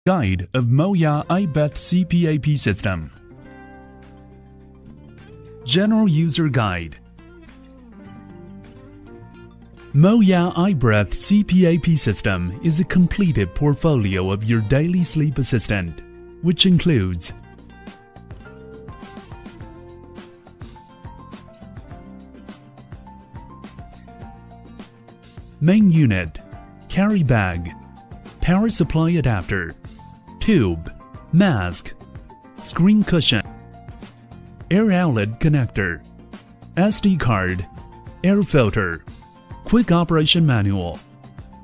Guide of Moyeah iBeath Cpap System. General User Guide. Moyeah iBeath Cpap System is a completed portfolio of your daily sleep assistant, which includes main unit, carry bag, power supply adapter, tube, mask, screen cushion, air outlet connector, SD card, air filter, quick operation manual,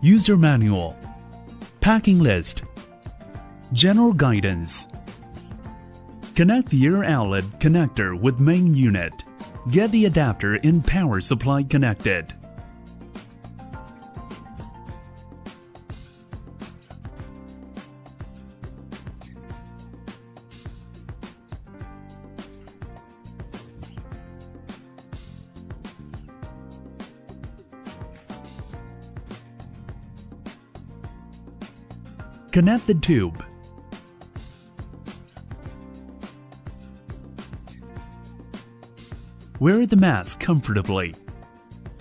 user manual, packing list, general guidance. Connect the air outlet connector with main unit. Get the adapter and power supply connected. Connect the tube. Wear the mask comfortably.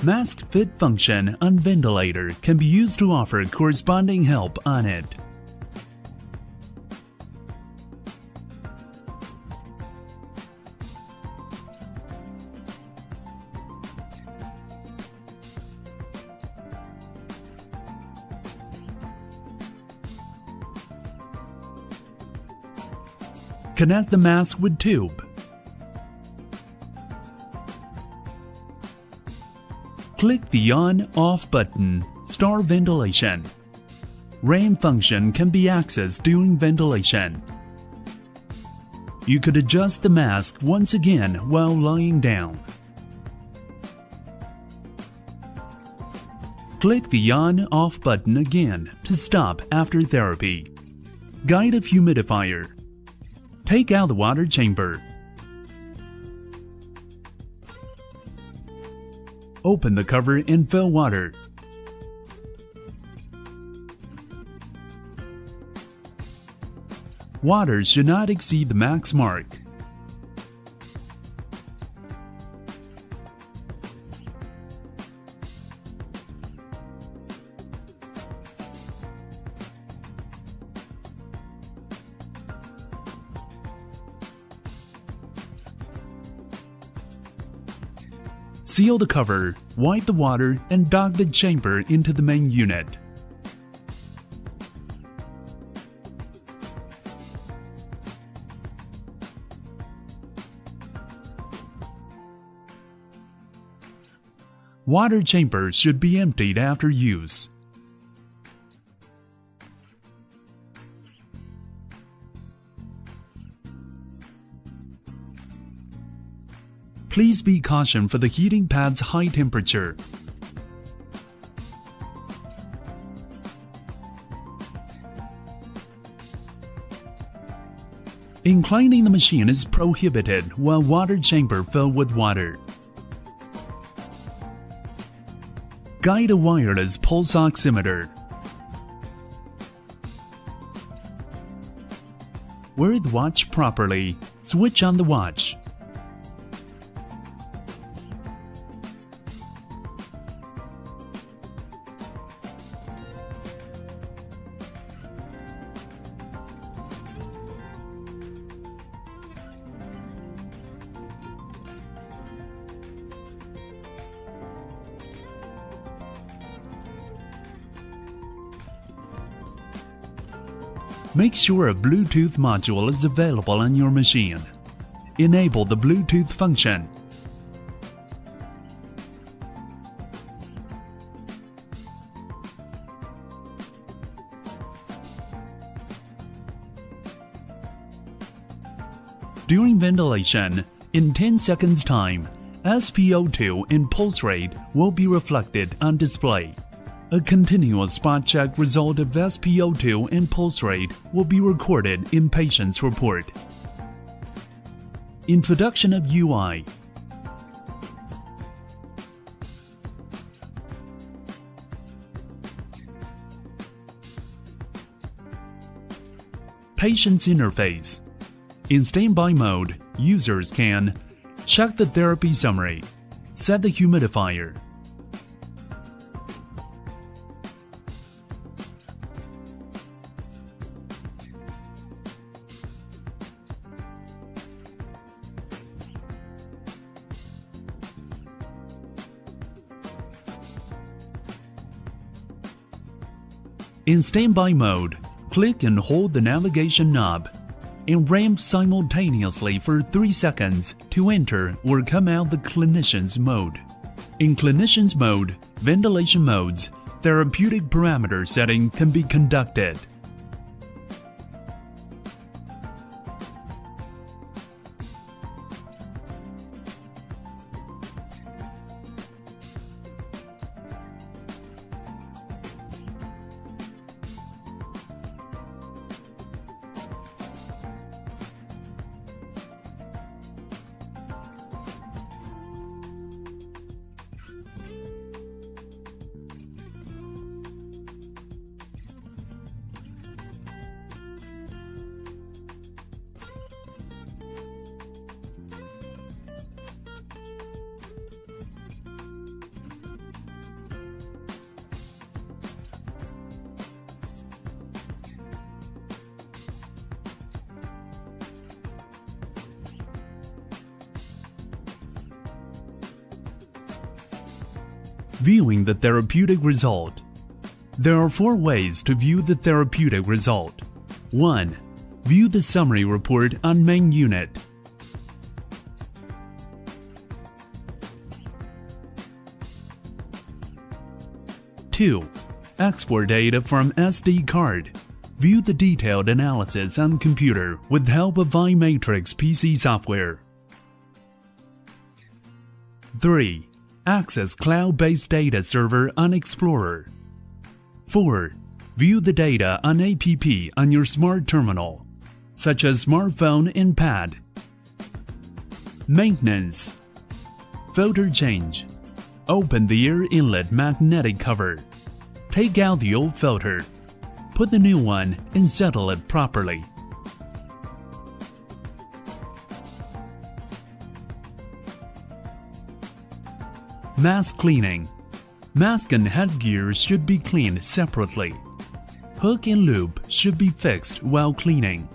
Mask fit function on ventilator can be used to offer corresponding help on it. Connect the mask with tube. Click the on/off button. Start ventilation. RAM function can be accessed during ventilation. You could adjust the mask once again while lying down. Click the on/off button again to stop after therapy. Guide of humidifier. Take out the water chamber. Open the cover and fill water. Water should not exceed the max mark. Seal the cover, wipe the water, and dock the chamber into the main unit. Water chamber should be emptied after use. Please be cautioned for the heating pad's high temperature. Inclining the machine is prohibited while water chamber filled with water. Guide a wireless pulse oximeter. Wear the watch properly. Switch on the watch. Make sure a Bluetooth module is available on your machine. Enable the Bluetooth function. During ventilation, in 10 seconds time, SpO2 and pulse rate will be reflected on display. A continuous spot check result of SpO2 and pulse rate will be recorded in patient's report. Introduction of UI. Patient's interface. In standby mode, users can check the therapy summary, set the humidifier, in standby mode, click and hold the navigation knob and ramp simultaneously for 3 seconds to enter or come out the clinician's mode. In clinician's mode, ventilation modes, therapeutic parameter setting can be conducted. Viewing the therapeutic result. There are 4 ways to view the therapeutic result. 1. View the summary report on main unit. 2. Export data from SD card. View the detailed analysis on computer with help of iMatrix PC software. 3. Access cloud-based data server on Explorer. 4. View the data on app on your smart terminal, such as smartphone and pad. Maintenance. Filter change. Open the air inlet magnetic cover. Take out the old filter. Put the new one and settle it properly. Mask cleaning. Mask and headgear should be cleaned separately. Hook and loop should be fixed while cleaning.